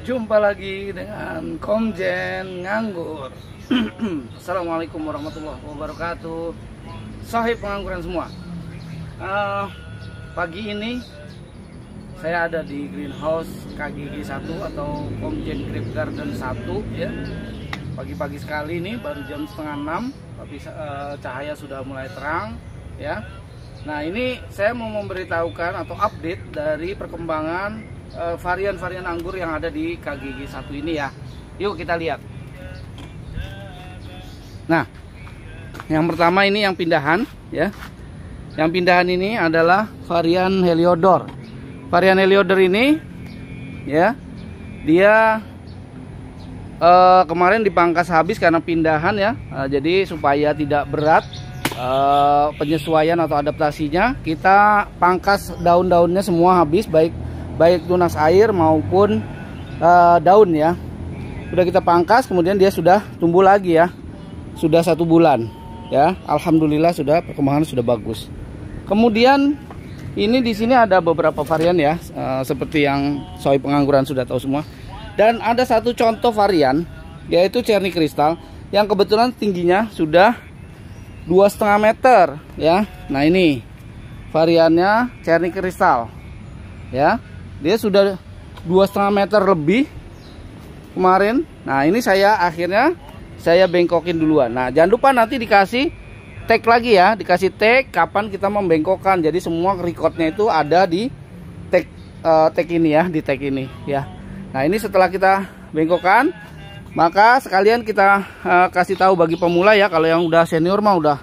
Jumpa lagi dengan Komjen Nganggur. Assalamualaikum warahmatullahi wabarakatuh. Sahib pengangguran semua. Pagi ini saya ada di greenhouse KGG 1 atau Komjen Grape Garden 1 ya. Pagi-pagi sekali ini baru jam setengah 6, tapi cahaya sudah mulai terang ya. Nah, ini saya mau memberitahukan atau update dari perkembangan varian-varian anggur yang ada di KGG 1 ini ya. Yuk kita lihat. Nah, yang pertama ini yang pindahan ya. Yang pindahan ini adalah varian Heliodor. Varian Heliodor ini ya, dia kemarin dipangkas habis karena pindahan ya. Jadi supaya tidak berat penyesuaian atau adaptasinya, kita pangkas daun-daunnya semua habis, baik tunas air maupun daun ya. Sudah kita pangkas, kemudian dia sudah tumbuh lagi ya. Sudah 1 bulan ya. Alhamdulillah sudah perkembangan sudah bagus. Kemudian ini di sini ada beberapa varian ya, seperti yang soi pengangguran sudah tahu semua. Dan ada satu contoh varian yaitu Cherry Crystal yang kebetulan tingginya sudah 2,5 meter ya. Nah, ini variannya Cherry Crystal ya. Dia sudah 2,5 meter lebih kemarin. Nah, ini akhirnya saya bengkokin duluan. Nah, jangan lupa nanti dikasih tag lagi ya, dikasih tag kapan kita membengkokkan. Jadi semua recordnya itu ada di tag ini ya, di tag ini ya. Nah, ini setelah kita bengkokkan, maka sekalian kita kasih tahu bagi pemula ya. Kalau yang udah senior mah udah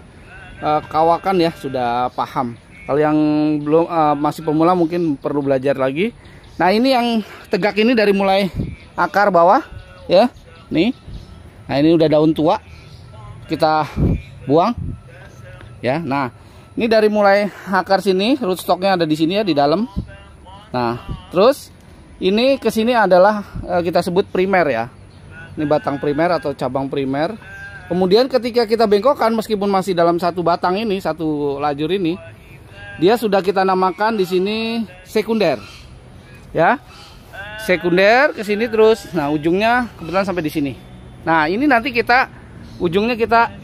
kawakan ya, sudah paham. Kalau yang belum masih pemula mungkin perlu belajar lagi. Nah, ini yang tegak ini dari mulai akar bawah ya. Nih. Nah, ini udah daun tua. Kita buang. Ya. Nah, ini dari mulai akar sini, rootstocknya ada di sini ya, di dalam. Nah, terus ini ke sini adalah kita sebut primer ya. Ini batang primer atau cabang primer. Kemudian ketika kita bengkokkan, meskipun masih dalam satu batang ini, satu lajur ini, dia sudah kita namakan di sini sekunder. Ya. Sekunder ke sini terus. Nah, ujungnya kebetulan sampai di sini. Nah, ini nanti ujungnya kita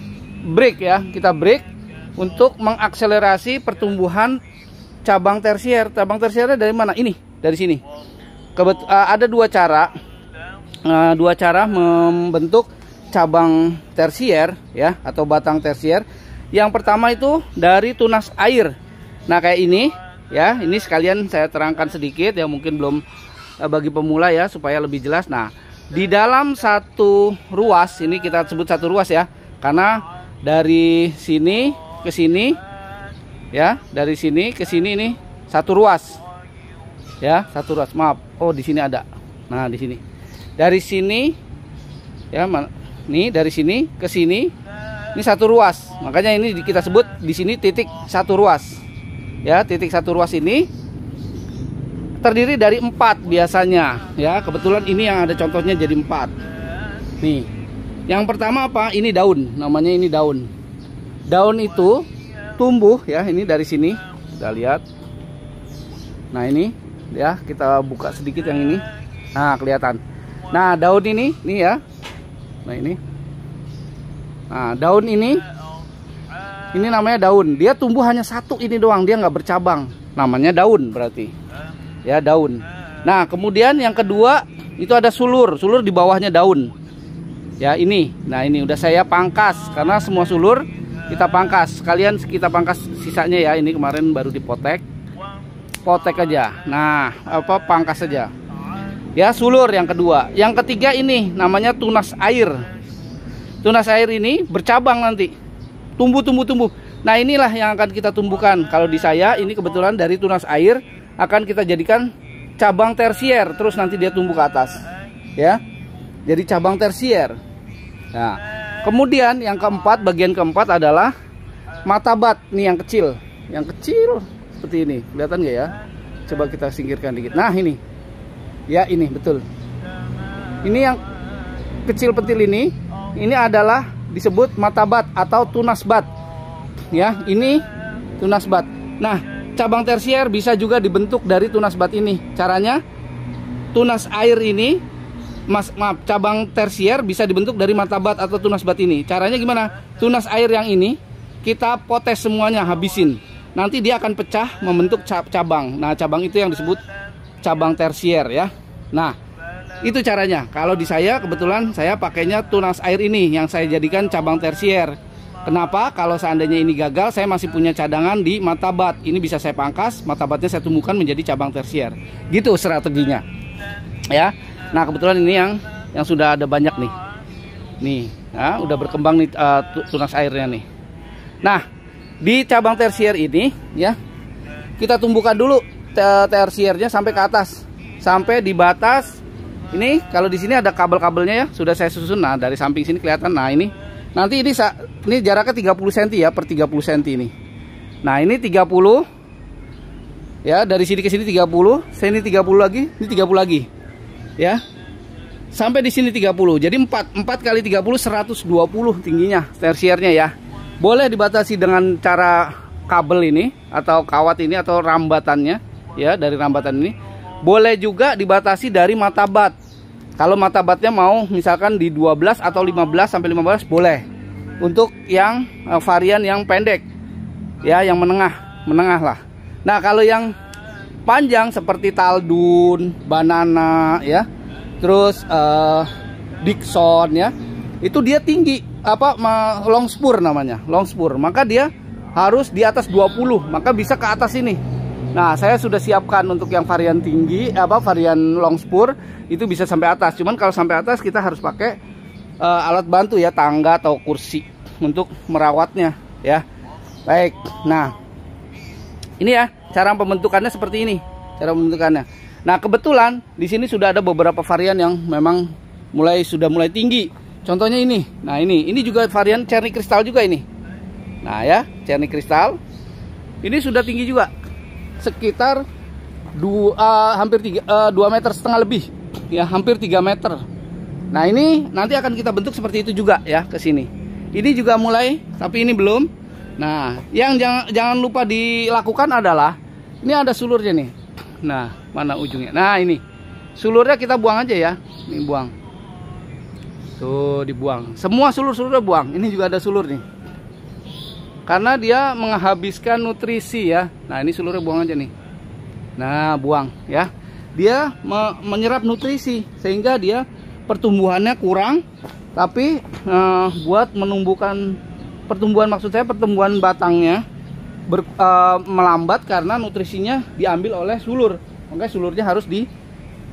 break ya. Kita break untuk mengakselerasi pertumbuhan cabang tersier. Cabang tersiernya dari mana? Ini, dari sini. Ada dua cara membentuk cabang tersier ya, atau batang tersier. Yang pertama itu dari tunas air. Nah, kayak ini ya, ini sekalian saya terangkan sedikit ya, mungkin belum bagi pemula ya, supaya lebih jelas. Nah, di dalam satu ruas, ini kita sebut satu ruas ya, karena dari sini ke sini ya, dari sini ke sini ini satu ruas ya, satu ruas. Maaf, oh di sini ada. Nah, di sini, dari sini ya, nih dari sini ke sini ini satu ruas. Makanya ini kita sebut di sini titik satu ruas ya. Titik satu ruas ini terdiri dari 4 biasanya ya. Kebetulan ini yang ada contohnya jadi 4. Nih, yang pertama apa? Ini daun, namanya ini daun. Daun itu tumbuh ya, ini dari sini kita lihat. Nah, ini ya, kita buka sedikit yang ini. Nah, kelihatan. Nah, daun ini nih ya. Nah, ini. Nah, daun ini namanya daun. Dia tumbuh hanya satu ini doang, dia nggak bercabang. Namanya daun berarti. Ya, daun. Nah, kemudian yang kedua itu ada sulur. Sulur di bawahnya daun. Ya, ini. Nah, ini udah saya pangkas karena semua sulur kita pangkas. Sekalian kita pangkas sisanya ya. Ini kemarin baru dipotek. Potek aja. Nah, pangkas saja. Ya, sulur yang kedua. Yang ketiga ini namanya tunas air. Tunas air ini bercabang nanti. Tumbuh. Nah, inilah yang akan kita tumbuhkan. Kalau di saya ini kebetulan dari tunas air akan kita jadikan cabang tersier, terus nanti dia tumbuh ke atas ya. Jadi cabang tersier. Nah, kemudian yang keempat, bagian keempat adalah matabat. Nih yang kecil seperti ini. Kelihatan nggak ya? Coba kita singkirkan dikit. Nah, ini. Ya, ini betul. Ini yang kecil pentil ini adalah disebut matabat atau tunas bat. Ya, ini tunas bat. Nah, cabang tersier bisa juga dibentuk dari tunas bat ini. Caranya, tunas air ini cabang tersier bisa dibentuk dari martabat atau tunas bat ini. Caranya gimana? Tunas air yang ini kita potes semuanya, habisin. Nanti dia akan pecah membentuk cabang. Nah, cabang itu yang disebut cabang tersier ya. Nah, itu caranya. Kalau di saya kebetulan saya pakainya tunas air ini yang saya jadikan cabang tersier. Kenapa? Kalau seandainya ini gagal, saya masih punya cadangan di martabat. Ini bisa saya pangkas, martabatnya saya tumbuhkan menjadi cabang tersier. Gitu strateginya. Ya. Nah, kebetulan ini yang sudah ada banyak nih. Nih, ya, udah berkembang nih tunas airnya nih. Nah, di cabang tersier ini ya, kita tumbuhkan dulu tersiernya sampai ke atas. Sampai di batas ini, kalau di sini ada kabel-kabelnya ya, sudah saya susun. Nah, dari samping sini kelihatan. Nah, ini nanti ini jaraknya 30 cm ya, per 30 cm ini. Nah, ini 30 ya, dari sini ke sini 30, sini 30 lagi, ini 30 lagi. Ya. Sampai di sini 30. Jadi 4 kali 30 120 tingginya tersiernya ya. Boleh dibatasi dengan cara kabel ini atau kawat ini atau rambatannya ya, dari rambatan ini. Boleh juga dibatasi dari martabat. Kalau martabatnya mau misalkan di 12 atau 15 sampai 15 boleh. Untuk yang varian yang pendek ya, yang menengah lah. Nah, kalau yang panjang seperti Taldun, Banana ya, terus Dickson ya, itu dia tinggi, long spur namanya, long spur. Maka dia harus di atas 20, maka bisa ke atas ini. Nah, saya sudah siapkan untuk yang varian tinggi, varian long spur itu bisa sampai atas. Cuman kalau sampai atas kita harus pakai alat bantu ya, tangga atau kursi untuk merawatnya ya. Baik. Nah, ini ya cara pembentukannya seperti ini. Cara pembentukannya. Nah, kebetulan di sini sudah ada beberapa varian yang memang sudah mulai tinggi. Contohnya ini. Nah, ini juga varian Cherry Crystal juga ini. Nah, ya, Cherry Crystal. Ini sudah tinggi juga. Sekitar hampir 2,5 meter lebih. Ya, hampir 3 meter. Nah, ini nanti akan kita bentuk seperti itu juga ya, ke sini. Ini juga mulai, tapi ini belum. Nah, yang jangan lupa dilakukan adalah ini ada sulurnya nih. Nah, mana ujungnya? Nah, ini sulurnya kita buang aja ya. Ini buang. Tuh, dibuang. Semua sulurnya buang. Ini juga ada sulur nih. Karena dia menghabiskan nutrisi ya. Nah, ini sulurnya buang aja nih. Nah, buang ya. Dia menyerap nutrisi sehingga dia pertumbuhannya kurang. Tapi buat menumbuhkan pertumbuhan, maksud saya pertumbuhan batangnya melambat karena nutrisinya diambil oleh sulur. Makanya sulurnya harus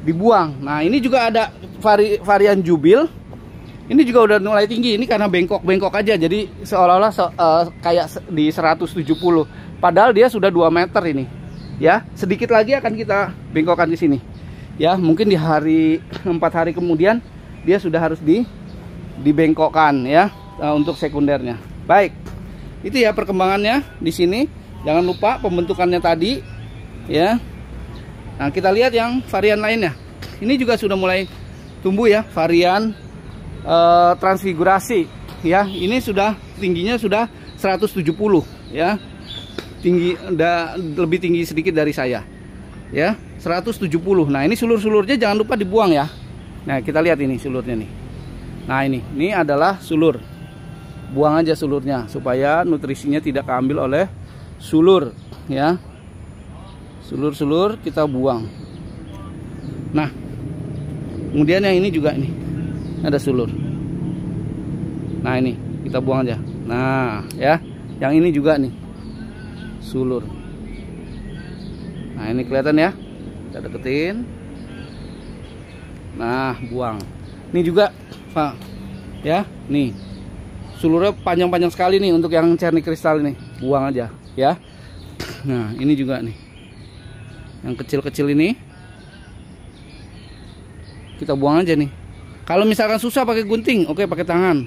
dibuang. Nah, ini juga ada varian Jubil. Ini juga udah mulai tinggi. Ini karena bengkok-bengkok aja. Jadi seolah-olah kayak di 170. Padahal dia sudah 2 meter ini. Ya, sedikit lagi akan kita bengkokkan di sini. Ya, mungkin di 4 hari kemudian dia sudah harus dibengkokkan ya, untuk sekundernya. Baik. Itu ya perkembangannya di sini. Jangan lupa pembentukannya tadi ya. Nah, kita lihat yang varian lainnya. Ini juga sudah mulai tumbuh ya, varian transfigurasi ya. Ini sudah tingginya sudah 170 ya. Tinggi, lebih tinggi sedikit dari saya ya, 170. Nah, ini sulur-sulurnya jangan lupa dibuang ya. Nah, kita lihat ini sulurnya nih. Nah, ini adalah sulur. Buang aja sulurnya supaya nutrisinya tidak keambil oleh sulur ya. Sulur-sulur kita buang. Nah, kemudian yang ini juga nih ada sulur. Nah, ini kita buang aja. Nah, ya, yang ini juga nih sulur. Nah, ini kelihatan ya, kita deketin. Nah, buang. Ini juga Pak ya, nih sulurnya panjang-panjang sekali nih untuk yang Cherry Crystal ini. Buang aja ya. Nah, ini juga nih yang kecil-kecil ini kita buang aja nih. Kalau misalkan susah pakai gunting, oke pakai tangan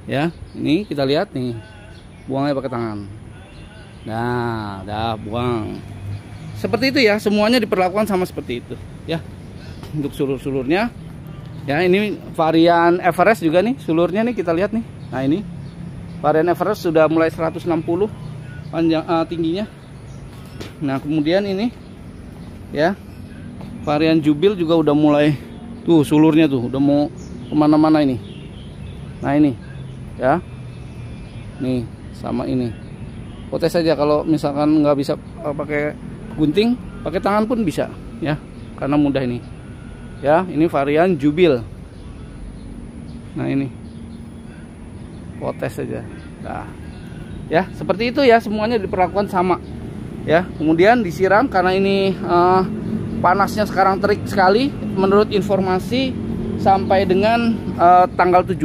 ya. Ini kita lihat nih, buangnya pakai tangan. Nah, dah buang. Seperti itu ya, semuanya diperlakukan sama seperti itu ya. Untuk sulur-sulurnya ya, ini varian Everest juga nih sulurnya nih, kita lihat nih. Nah, ini varian Everest sudah mulai 160 panjang tingginya. Nah, kemudian ini ya varian Jubil juga udah mulai Tuh sulurnya tuh udah mau kemana-mana ini. Nah ini ya, nih sama ini. Potes saja kalau misalkan nggak bisa pakai gunting, pakai tangan pun bisa ya, karena mudah ini. Ya, ini varian Jubil. Nah ini, potes saja. Nah, ya seperti itu ya, semuanya diperlakukan sama. Ya, kemudian disiram karena ini panasnya sekarang terik sekali. Menurut informasi sampai dengan tanggal 17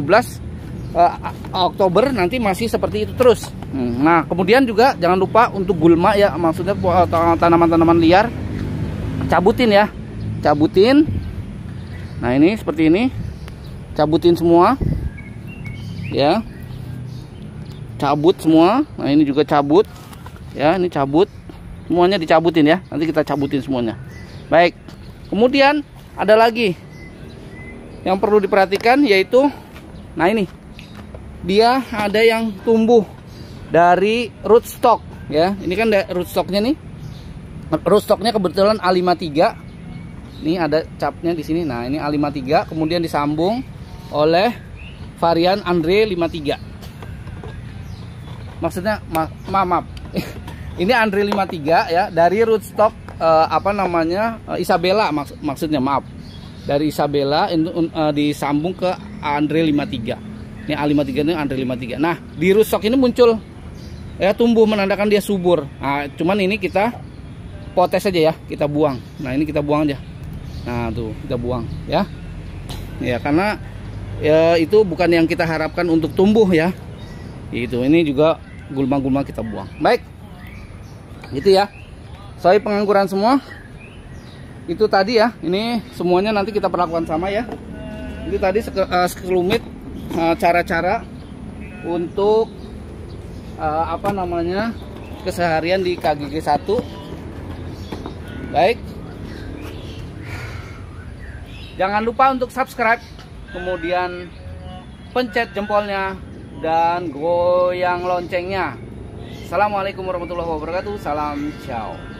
Oktober nanti masih seperti itu terus. Nah, kemudian juga jangan lupa untuk gulma ya, maksudnya tanaman-tanaman liar, cabutin ya, cabutin. Nah ini seperti ini, cabutin semua ya, cabut semua. Nah ini juga cabut ya, ini cabut, semuanya dicabutin ya, nanti kita cabutin semuanya. Baik, kemudian ada lagi yang perlu diperhatikan, yaitu nah ini, dia ada yang tumbuh dari rootstock ya. Ini kan rootstocknya nih, rootstocknya kebetulan A53. Ini ada capnya di sini. Nah ini A53, kemudian disambung oleh varian Andre 53. Maksudnya maaf ini Andre 53 ya, dari rootstock apa namanya, Isabella maksudnya, maaf, dari Isabella disambung ke Andre 53. Ini A53 ini Andre 53. Nah di rootstock ini muncul ya, tumbuh menandakan dia subur. Nah cuman ini kita potes saja ya, kita buang. Nah ini kita buang aja. Nah tuh kita buang ya. Ya karena ya, itu bukan yang kita harapkan untuk tumbuh ya. Itu ini juga gulma-gulma kita buang. Baik, itu ya, soal pengangguran semua itu tadi ya. Ini semuanya nanti kita perlakukan sama ya. Ini tadi sekelumit cara-cara untuk apa namanya, keseharian di KGG 1. Baik, jangan lupa untuk subscribe, kemudian pencet jempolnya dan goyang loncengnya. Assalamualaikum warahmatullahi wabarakatuh. Salam ciao.